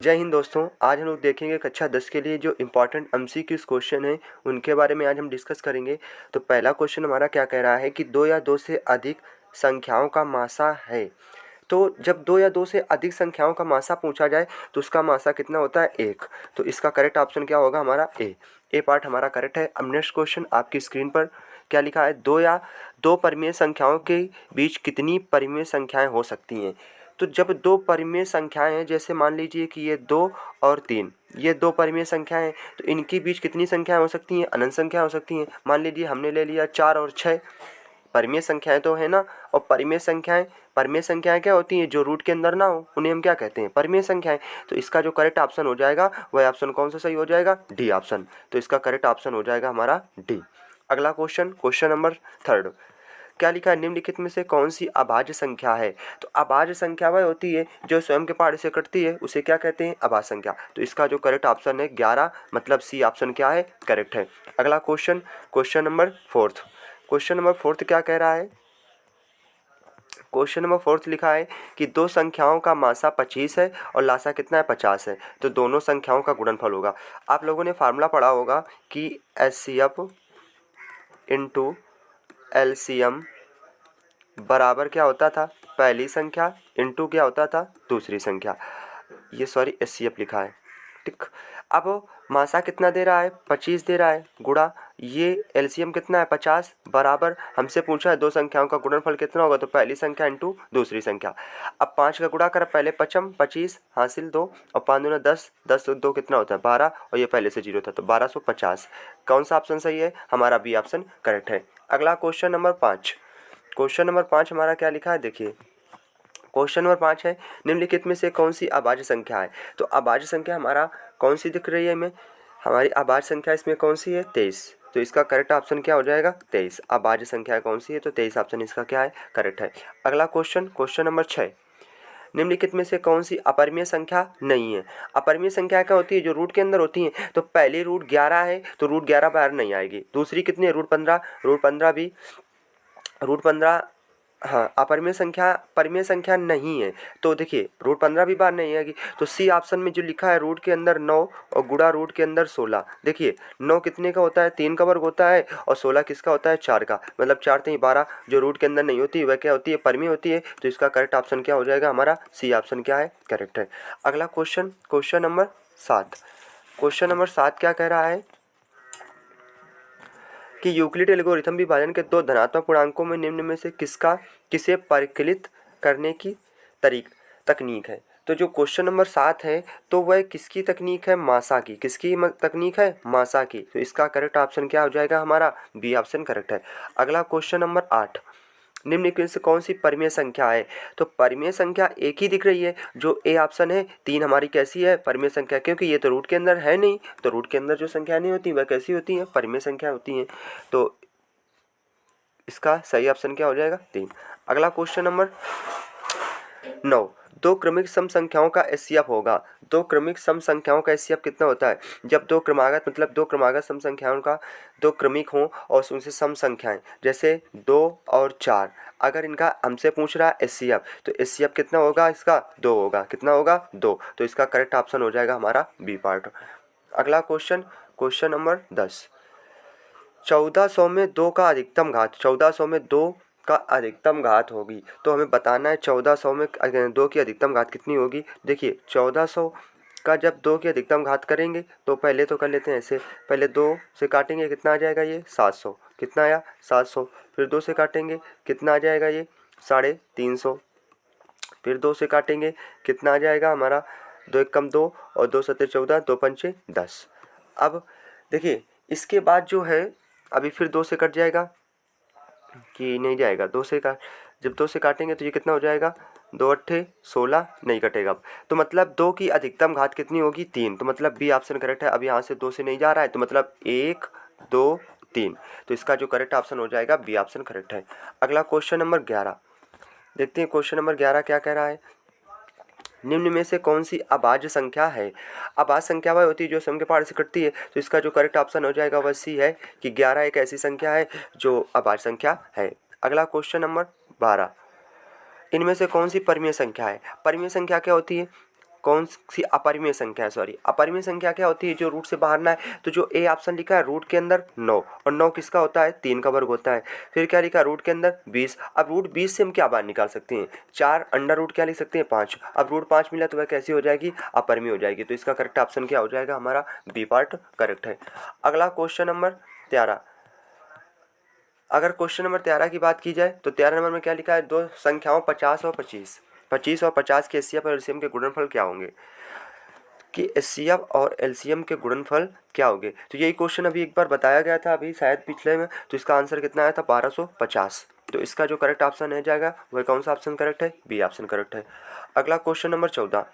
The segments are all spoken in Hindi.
जय हिंद दोस्तों। आज हम लोग देखेंगे कक्षा 10 के लिए जो इम्पोर्टेंट एमसीक्यूज क्वेश्चन हैं उनके बारे में आज हम डिस्कस करेंगे। तो पहला क्वेश्चन हमारा क्या कह रहा है कि दो या दो से अधिक संख्याओं का मासा है। तो जब दो या दो से अधिक संख्याओं का मासा पूछा जाए तो उसका मासा कितना होता है? एक। तो इसका करेक्ट ऑप्शन क्या होगा? हमारा ए पार्ट हमारा करेक्ट है। अब नेक्स्ट क्वेश्चन आपकी स्क्रीन पर क्या लिखा है? दो परिमेय संख्याओं के बीच कितनी परिमेय संख्याएं हो सकती हैं? तो जब दो परिमेय संख्याएं हैं, जैसे मान लीजिए कि ये 2 और 3, ये दो परिमेय संख्याएं हैं, तो इनके बीच कितनी संख्याएं हो सकती हैं? अनंत संख्या हो सकती हैं। मान लीजिए हमने ले लिया 4 और 6, परिमेय संख्याएं तो है ना। और परिमेय संख्याएं क्या होती हैं? जो रूट के अंदर ना हो उन्हें हम क्या कहते हैं? परिमेय संख्याएं। तो इसका जो करेक्ट ऑप्शन हो जाएगा वह ऑप्शन कौन सा सही हो जाएगा? D option. तो इसका करेक्ट ऑप्शन हो जाएगा हमारा डी। अगला क्वेश्चन, क्वेश्चन नंबर 3 क्या लिखा है? निम्नलिखित में से कौन सी अभाज्य संख्या है? तो अभाज्य संख्या वह होती है जो स्वयं के पहाड़े से कटती है, उसे क्या कहते हैं? अभाज्य संख्या। तो इसका जो करेक्ट ऑप्शन है 11, मतलब सी ऑप्शन क्या है? करेक्ट है। अगला question, question number 4। Question number 4 क्या कह रहा है? क्वेश्चन नंबर 4 लिखा है कि दो संख्याओं का मासा 25 है और लासा कितना है? 50 है। तो दोनों संख्याओं का गुणनफल होगा। आप लोगों ने फार्मूला पढ़ा होगा कि एचसीएफ इंटू एलसीएम बराबर क्या होता था? पहली संख्या इंटू क्या होता था? दूसरी संख्या। ये सॉरी एचसीएफ लिखा है, ठीक। अब मासा कितना दे रहा है? 25 दे रहा है, गुणा ये एलसीएम कितना है? 50, बराबर हमसे पूछा है दो संख्याओं का गुणनफल कितना होगा, तो पहली संख्या इंटू दूसरी संख्या। अब 5 का गुणा कर, पहले 25 हासिल 2 और 5 दूना 10, 10 2 कितना होता है? 12, और ये पहले से 0 था तो 1250। कौन सा ऑप्शन सही है? हमारा बी ऑप्शन करेक्ट है। अगला क्वेश्चन नंबर 5। क्वेश्चन नंबर 5 हमारा क्या लिखा है? देखिए क्वेश्चन नंबर 5 है, निम्नलिखित में से कौन सी अभाज्य संख्या है? तो अभाज्य संख्या हमारा कौन सी दिख रही है हमें? हमारी अभाज्य संख्या इसमें कौन सी है? 23। तो इसका करेक्ट ऑप्शन क्या हो जाएगा? 23। अभाज्य संख्या कौन सी है? तो 23 ऑप्शन इसका क्या है? करेक्ट है। अगला क्वेश्चन, क्वेश्चन नंबर 6। निम्नलिखित में से कौन सी अपरिमेय संख्या नहीं है? अपरिमेय संख्या क्या होती है? जो रूट के अंदर होती है। तो पहली रूट 11 है तो रूट 11 बाहर नहीं आएगी। दूसरी कितनी है? रूट 15, रूट 15 भी, रूट 15, हाँ अपरिमेय संख्या परिमेय संख्या नहीं है। तो देखिए रूट 15 भी बाहर नहीं आएगी। तो सी ऑप्शन में जो लिखा है रूट के अंदर 9 और गुणा रूट के अंदर 16। देखिए 9 कितने का होता है? 3 का वर्ग होता है, और 16 किसका होता है? 4 का, मतलब 4 3 12। जो रूट के अंदर नहीं होती वह क्या होती है? परिमेय होती है। तो इसका करेक्ट ऑप्शन क्या हो जाएगा? हमारा सी ऑप्शन क्या है? करेक्ट है। अगला question, question number 7। Question number 7 क्या कह रहा है कि यूक्लिड एल्गोरिथम विभाजन के दो धनात्मक पूर्णांकों में निम्न में से किसे परिकलित करने की तकनीक है? तो जो क्वेश्चन नंबर 7 है तो वह किसकी तकनीक है? मासा की। किसकी तकनीक है? मासा की। तो इसका करेक्ट ऑप्शन क्या हो जाएगा? हमारा बी ऑप्शन करेक्ट है। अगला क्वेश्चन नंबर 8, निम्नलिखित से कौन सी परिमेय संख्या है? तो परिमेय संख्या एक ही दिख रही है, जो ए ऑप्शन है। 3 हमारी कैसी है? परिमेय संख्या, क्योंकि ये तो रूट के अंदर है नहीं। तो रूट के अंदर जो संख्या नहीं होती वह कैसी होती हैं? परिमेय संख्या होती हैं। तो इसका सही ऑप्शन क्या हो जाएगा? 3। अगला क्वेश्चन नंबर 9, दो क्रमिक सम संख्याओं का एचसीएफ होगा। दो क्रमिक सम संख्याओं का एचसीएफ कितना होता है? जब दो क्रमागत, मतलब दो क्रमागत सम संख्याओं का दो क्रमिक हों और उनसे सम संख्याएं, जैसे 2 और 4, अगर इनका हमसे पूछ रहा है एचसीएफ, तो एचसीएफ कितना होगा? इसका 2 होगा। कितना होगा? 2। तो इसका करेक्ट ऑप्शन हो जाएगा हमारा बी पार्ट। अगला क्वेश्चन, क्वेश्चन नंबर 10। 1400 में 2 का अधिकतम घात, 1400 में 2 का अधिकतम घात होगी। तो हमें बताना है 1400 में 2 की अधिकतम घात कितनी होगी। देखिए 1400 का जब 2 की अधिकतम घात करेंगे तो पहले तो कर लेते हैं ऐसे, पहले 2 से काटेंगे कितना आ जाएगा? ये 700। कितना आया? 700। फिर 2 से काटेंगे कितना आ जाएगा? ये 350। फिर 2 से काटेंगे कितना आ जाएगा हमारा? 2 एक कम 2 और 2 सत्ते 14, 2 पंचे 10। अब देखिए इसके बाद जो है अभी फिर 2 से कट जाएगा कि नहीं जाएगा? 2 से काट, जब 2 से काटेंगे तो ये कितना हो जाएगा? 2 अट्ठे 16, नहीं कटेगा अब। तो मतलब 2 की अधिकतम घात कितनी होगी? 3। तो मतलब बी ऑप्शन करेक्ट है। अब यहाँ से 2 से नहीं जा रहा है तो मतलब 1 2 3। तो इसका जो करेक्ट ऑप्शन हो जाएगा बी ऑप्शन करेक्ट है। अगला क्वेश्चन नंबर 11 देखते हैं। क्वेश्चन नंबर 11 क्या कह रहा है? निम्न में से कौन सी अभाज्य संख्या है? अभाज्य संख्या वह होती है जो सम के पहाड़ से कटती है। तो इसका जो करेक्ट ऑप्शन हो जाएगा वह सी है कि 11 एक ऐसी संख्या है जो अभाज्य संख्या है। अगला क्वेश्चन नंबर 12, इनमें से कौन सी परिमेय संख्या है? परिमेय संख्या क्या होती है? कौन सी अपरिमेय संख्या है, सॉरी अपरिमेय संख्या क्या होती है, जो रूट से बाहर ना है। तो जो ए ऑप्शन लिखा है रूट के अंदर 9, और 9 किसका होता है, 3 का वर्ग होता है। फिर क्या लिखा रूट के अंदर 20, अब रूट 20 से हम क्या बाहर निकाल सकते हैं, 4, अंडर रूट क्या लिख सकते हैं 5। अब रूट 5 मिला तो वह कैसी हो जाएगी, अपरिमेय हो जाएगी। तो इसका करेक्ट ऑप्शन क्या हो जाएगा, हमारा बी पार्ट करेक्ट है। अगला क्वेश्चन नंबर 13। अगर क्वेश्चन नंबर 13 की बात की जाए तो 13 नंबर में क्या लिखा है, दो संख्याओं 50 और 25, 25 और 50 के एचसीएफ और एलसीएम के गुणनफल क्या होंगे, कि एचसीएफ और एलसीएम के गुणनफल क्या होंगे। तो यही क्वेश्चन अभी एक बार बताया गया था अभी शायद पिछले में, तो इसका आंसर कितना आया था 1250। तो इसका जो करेक्ट ऑप्शन है जाएगा वह कौन सा ऑप्शन करेक्ट है, बी ऑप्शन करेक्ट है। अगला क्वेश्चन नंबर 14।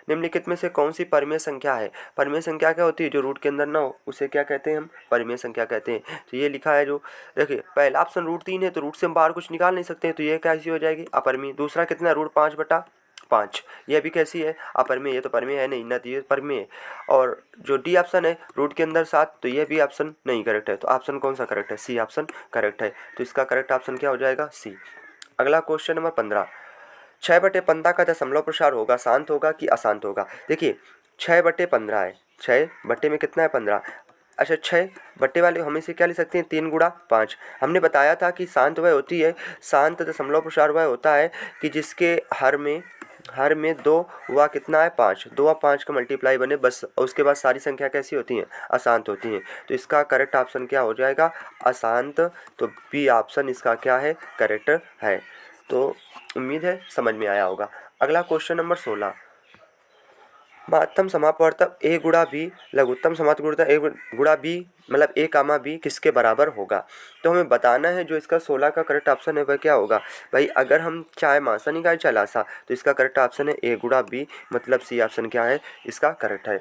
निम्नलिखित में से कौन सी परिमेय संख्या है, परिमेय संख्या क्या होती है, जो रूट के अंदर ना हो उसे क्या कहते हैं, हम परिमेय संख्या कहते हैं। तो ये लिखा है जो, देखिए पहला ऑप्शन रूट 3 है, तो रूट से हम बाहर कुछ निकाल नहीं सकते, तो ये कैसी हो जाएगी, अपरिमेय। दूसरा कितना है, रूट 5/5, यह भी कैसी है, अपरिमेय। ये तो परिमेय है नहीं ना, तो ये परिमेय है। और जो डी ऑप्शन है रूट के अंदर 7, तो ये भी ऑप्शन नहीं करेक्ट है। तो ऑप्शन कौन सा करेक्ट है, सी ऑप्शन करेक्ट है। तो इसका करेक्ट ऑप्शन क्या हो जाएगा, सी। अगला क्वेश्चन नंबर 15। 6/15 का दशमलव प्रसार होगा, शांत होगा कि अशांत होगा। देखिए 6/15 है, 6 बट्टे में कितना है 15। अच्छा 6 बट्टे वाले हम इसे क्या ले सकते हैं, 3×5। हमने बताया था कि शांत वह होती है, शांत दशमलव प्रसार वह होता है कि जिसके हर में 2 हुआ कितना है 5, 2 और 5 का मल्टीप्लाई बने बस, उसके बाद सारी संख्या कैसी होती हैं, अशांत होती हैं। तो इसका करेक्ट ऑप्शन क्या हो जाएगा, अशांत। तो बी ऑप्शन इसका क्या है, करेक्ट है। तो उम्मीद है समझ में आया होगा। अगला क्वेश्चन नंबर 16। महत्तम समापवर्तक ए गुणा बी, लघुत्तम समापवर्तक ए गुणा बी मतलब ए कामा बी किसके बराबर होगा। तो हमें बताना है जो इसका 16 का करेक्ट ऑप्शन है वह क्या होगा। भाई अगर हम चाहे मासा निकाले चाहे लासा, तो इसका करेक्ट ऑप्शन है ए गुणा बी, मतलब सी ऑप्शन क्या है, इसका करेक्ट है।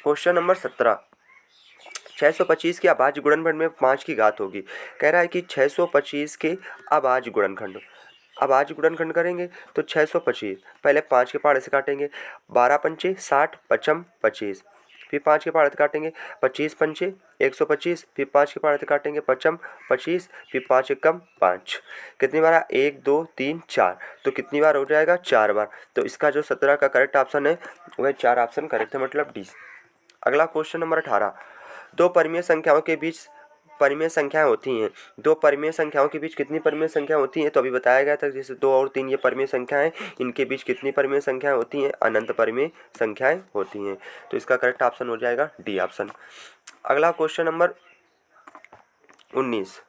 Question number 17। 625 के अभाज्य गुणनखंड में 5 की घात होगी। कह रहा है कि 625 के अभाज्य गुणनखंड, अब आज गुणनखंड करेंगे तो 625, पहले 5 के पहाड़े से काटेंगे, 12×5 = 60, 55 25, फिर 5 के पहाड़े से काटेंगे, 25×5 = 125, फिर 5 के पहाड़े से काटेंगे 55 फिर 5 एकम 5, कितनी बार, 1 2 3 4, तो कितनी बार हो जाएगा, 4 बार। तो इसका जो 17 का करेक्ट ऑप्शन है वह 4 ऑप्शन करेक्ट है, मतलब डी। अगला क्वेश्चन नंबर 18। दो परिमेय संख्याओं के बीच परिमेय संख्याएं होती हैं, दो परिमेय संख्याओं के बीच कितनी परिमेय संख्या होती हैं, तो अभी बताया गया था जैसे 2 और 3 ये परिमेय संख्याएं, इनके बीच कितनी परिमेय संख्याएं होती हैं, अनंत परिमेय संख्याएं होती हैं। तो इसका करेक्ट ऑप्शन हो जाएगा डी ऑप्शन। अगला क्वेश्चन नंबर 19।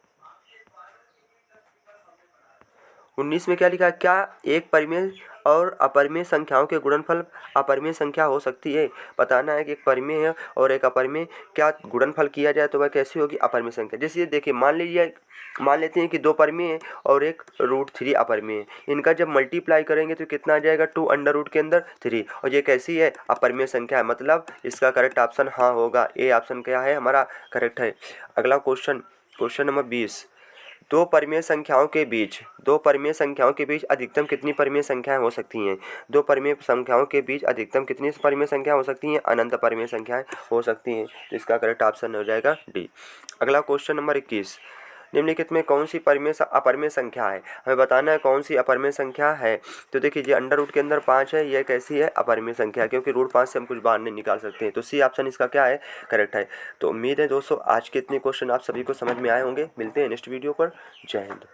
19 में क्या लिखा है, क्या एक परिमेय और अपरिमेय संख्याओं के गुणनफल अपरिमेय संख्या हो सकती है। बताना है कि एक परिमेय है और एक अपरिमेय, क्या गुणनफल किया जाए तो वह कैसी होगी, अपरिमेय संख्या। जैसे ये देखिए मान लेते हैं कि 2 परिमेय है और एक √3 अपरिमेय है, इनका जब मल्टीप्लाई करेंगे तो कितना आ जाएगा, 2 अंडर रूट के अंदर 3, और ये कैसी है, अपरिमेय संख्या है, मतलब इसका करेक्ट ऑप्शन हाँ होगा, ए ऑप्शन क्या है हमारा करेक्ट है। अगला क्वेश्चन नंबर 20। दो परिमेय संख्याओं के बीच अधिकतम कितनी परिमेय संख्याएं हो सकती हैं। दो परिमेय संख्याओं के बीच अधिकतम कितनी परिमेय संख्या हो सकती हैं, अनंत परिमेय संख्याएं हो सकती हैं। तो इसका करेक्ट ऑप्शन हो जाएगा डी। अगला क्वेश्चन नंबर 21। निम्नलिखित में कौन सी अपरिमेय संख्या है, हमें बताना है कौन सी अपरिमेय संख्या है। तो देखिए ये अंडर रूट के अंदर 5 है, यह कैसी है, अपरिमेय संख्या, क्योंकि √5 से हम कुछ बाहर नहीं निकाल सकते हैं। तो सी ऑप्शन इसका क्या है, करेक्ट है। तो उम्मीद है दोस्तों आज के इतने क्वेश्चन आप सभी को समझ में आए होंगे। मिलते हैं नेक्स्ट वीडियो पर। जय हिंद।